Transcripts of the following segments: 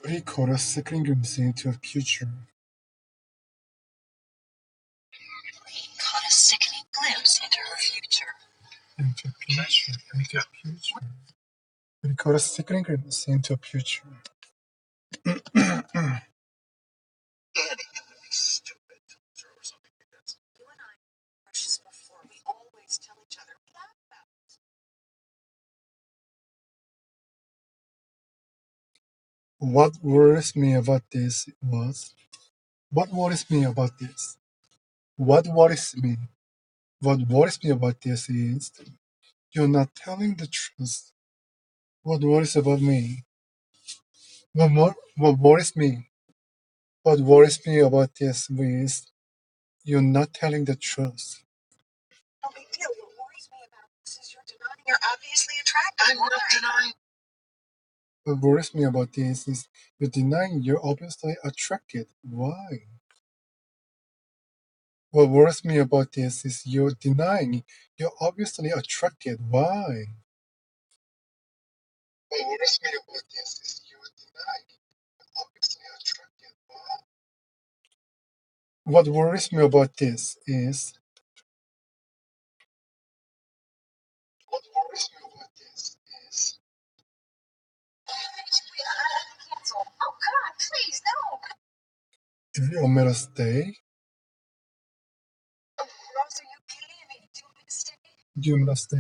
Record a second glimpse into a future. Caught a sickening glimpse into her future. Into future. Record a second glimpse into a future. Annie, stupid. Or something like that. You and I, precious before, we always tell each other we laugh about it. What worries me about this was. What worries me about this? What worries me? What worries me about this is you're not telling the truth. What worries about me? What worries me? What worries me about this is you're not telling the truth. No big deal. What worries me about this is you're denying you're obviously attracted. I'm not denying. What worries me about this is you're denying you're obviously attracted. Why? What worries me about this is you're denying you're obviously attracted. Why? What worries me about this is you're denying you're obviously attracted. Why? What worries me about this is. What worries me about this is. Cancel. Oh, God, please, no. Do you want me to stay? Rose, are you kidding me? Do you want me to stay? Do you want me to stay?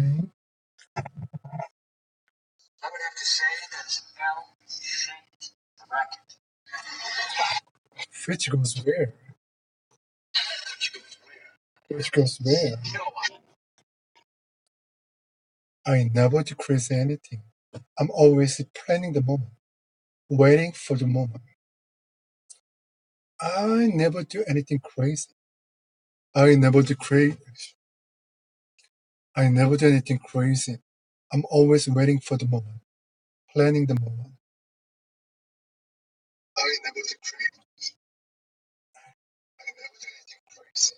I would have to say that is no shaped racket. Which goes where? Which goes where? I never decrease anything. I'm always planning the moment, waiting for the moment. I never do anything crazy. I never do crazy. I never do anything crazy. I'm always waiting for the moment, planning the moment. I never do crazy. I never do anything crazy.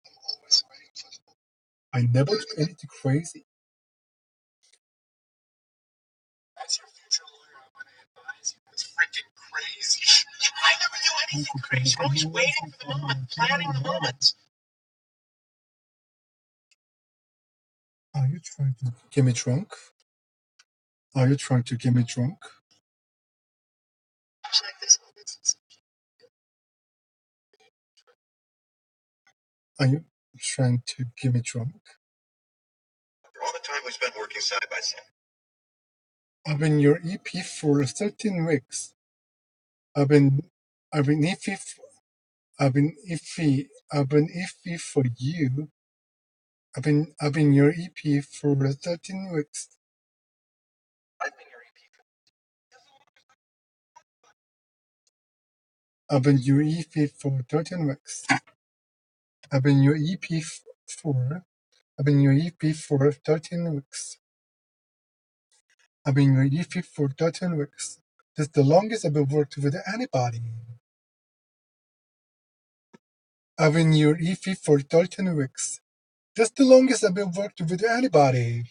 I'm always waiting for the moment. I never do anything crazy. As your future lawyer, I want to advise you it's freaking crazy. I never do anything crazy. I'm always waiting for the moment, planning the moment. Are you trying to get me drunk? Are you trying to get me drunk? Check this out. Are you trying to get me drunk? After all the time we spent working side by side. I've been your EP for 13 weeks. I've been iffy. I've been iffy for you. I've been your EP for 13 weeks. I've been your EP. I've been your EP for 13 weeks. I've been your EP for. I've been your EP for 13 weeks. I've been your EP for 13 weeks. That's the longest I've ever worked with anybody. I've been your EP for 13 weeks. That's the longest I've ever worked with anybody.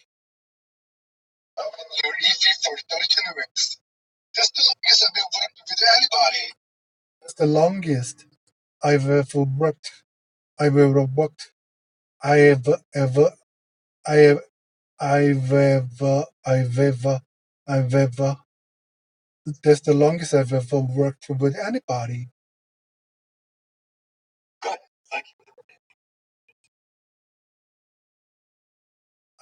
I've been your EP for 13 weeks. That's the longest I've ever worked with anybody. That's the longest I've ever worked. I've ever worked. I have ever. I have. I've ever. I've ever. I've ever. That's the longest I've ever worked with anybody. Good. Thank you.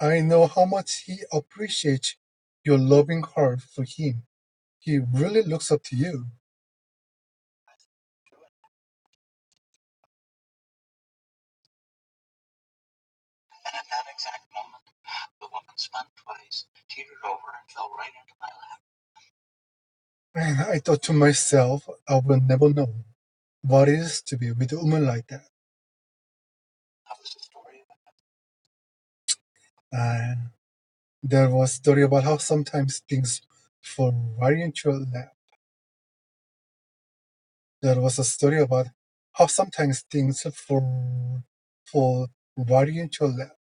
I know how much he appreciates your loving heart for him. He really looks up to you. And at that exact moment, the woman spun twice, teetered over, and fell right into my lap. And I thought to myself, I will never know what it is to be with a woman like that. That was the story of it. And there was a story about how sometimes things fall right into your lap. There was a story about how sometimes things fall right into your lap.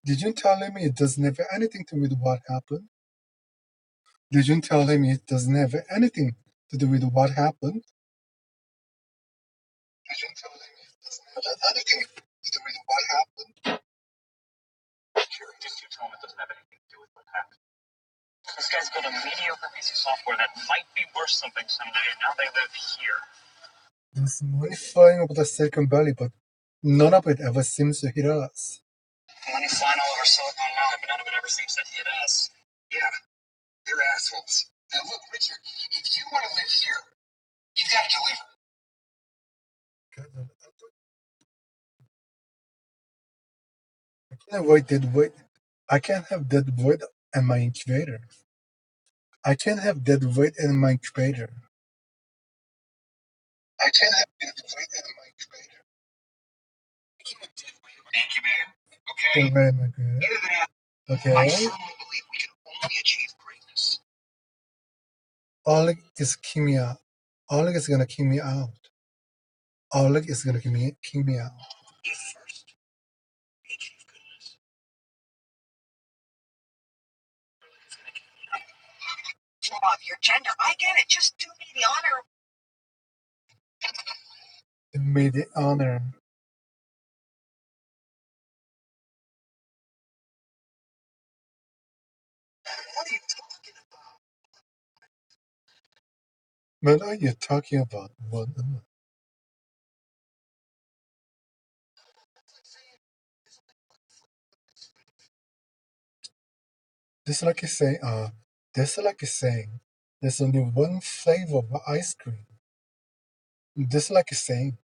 Did you tell him it doesn't have anything to do with what happened? Did you tell him it doesn't have anything to do with what happened? Did you tell him it doesn't have anything to do with what happened? Sure, just you tell him it doesn't have anything to do with what happened. This guy's built a mediocre piece of software that might be worth something someday, and now they live here. There's money flying over the Silicon Valley, but none of it ever seems to hit us. Money flying all over Silicon Valley, but none of it ever seems to hit us. Yeah, you're assholes. Now look, Richard, if you want to live here, you've got to deliver. I can't avoid dead weight. I can't have dead weight in my incubator. I can't have dead weight in my incubator. I can't have dead weight in my incubator. I can't have dead weight in my incubator. Okay? Dead weight in my incubator. Either that, Okay. I firmly believe we can only achieve greatness. Oleg is kicking me out. Oleg is gonna kick me out. Oleg is gonna kick me out. If first we achieve goodness, throw off your gender. I get it. Just do me the honor. Do me the honor. What are you talking about? What are you talking about? What? This is like you say. This is like you saying. There's only one flavor of ice cream. This is like you saying.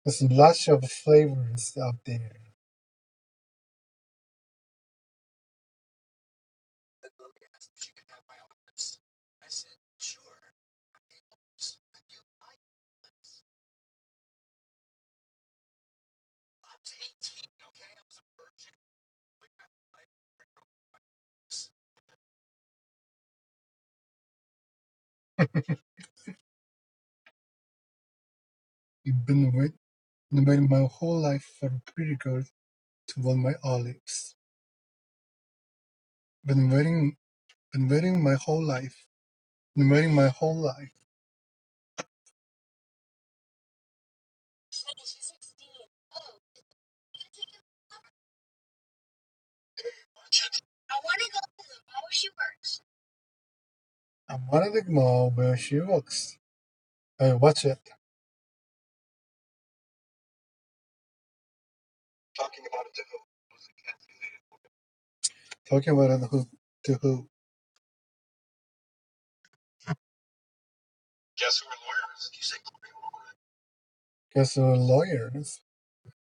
There's lots of flavors out there. She could have my own list. I said, sure. I was 18, okay? I was a virgin. I've been waiting my whole life for a pretty girl to want my olives. Been waiting my whole life. Been waiting my whole life. I want to go to the mall where she works. I wanted to know where she works. Watch it. Talking about it to who? Talking about it to who? Guess who are lawyers? You say Guess who are lawyers?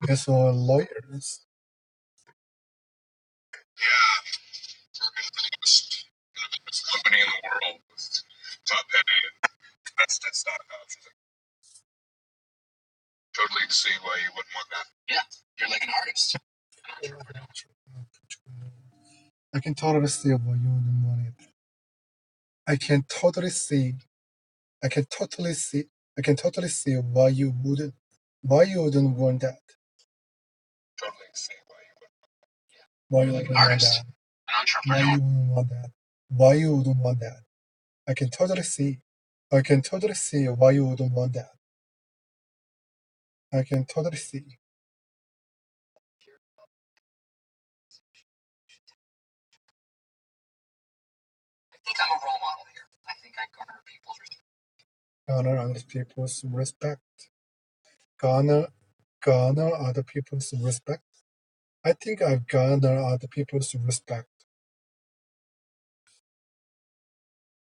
Guess who are lawyers? yeah, working for the biggest company in the world with top heavy and vested stock options. Totally see why you wouldn't want that. Yeah, you're like an artist. I can totally see why you wouldn't want it. I can totally see. I can totally see. I can totally see why you wouldn't want that. Totally see why you wouldn't. Why you wouldn't want Artist, that? an Why entrepreneur. you wouldn't want that? Why you wouldn't want that? I can totally see. I can totally see why you wouldn't want that. I can totally see. I think I'm a role model here. I think I garner people's respect. Garner other people's respect. Garner other people's respect. I think I've garnered other people's respect.